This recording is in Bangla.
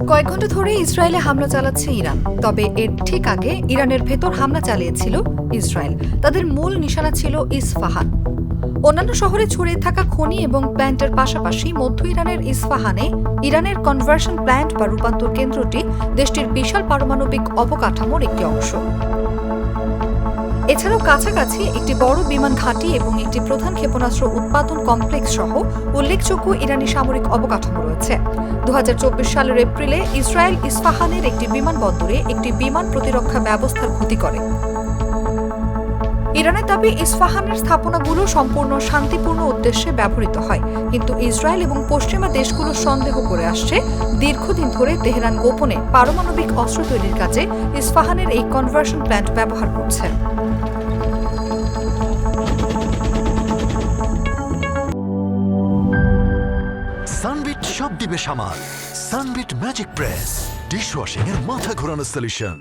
কয়েক ঘন্টা ধরে ইসরায়েলে হামলা চালাচ্ছে ইরান। তবে এর ঠিক আগে ইরানের ভেতর হামলা চালিয়েছিল ইসরায়েল। তাদের মূল নিশানা ছিল ইস্পাহান। অন্যান্য শহরে ছড়িয়ে থাকা খনি এবং প্ল্যান্টের পাশাপাশি মধ্য ইরানের ইস্পাহানে ইরানের কনভার্সন প্ল্যান্ট বা রূপান্তর কেন্দ্রটি দেশটির বিশাল পারমাণবিক অবকাঠামোর একটি অংশ। এছাড়াও কাছাকাছি একটি বড় বিমান ঘাঁটি এবং একটি প্রধান ক্ষেপণাস্ত্র উৎপাদন কমপ্লেক্স সহ উল্লেখযোগ্য ইরানি সামরিক অবকাঠামো রয়েছে। ২০২৪ সালের এপ্রিলে ইসরায়েল ইস্পাহানের একটি বিমানবন্দরে একটি বিমান প্রতিরক্ষা ব্যবস্থার ক্ষতি করে। ইরানের দাবি ইস্পাহানের স্থাপনাগুলো সম্পূর্ণ শান্তিপূর্ণ উদ্দেশ্যে ব্যবহৃত হয়, কিন্তু ইসরায়েল এবং পশ্চিমা দেশগুলো সন্দেহ করে আসছে দীর্ঘদিন ধরে তেহরান গোপনে পারমাণবিক অস্ত্র তৈরির কাজে ইস্পাহানের এই কনভার্সন প্ল্যান্ট ব্যবহার করছে। সানবিট সব দিবে সামাল। সানবিট ম্যাজিক প্রেস ডিশওয়াশিং এর মাথা ঘোরানো সলিউশন।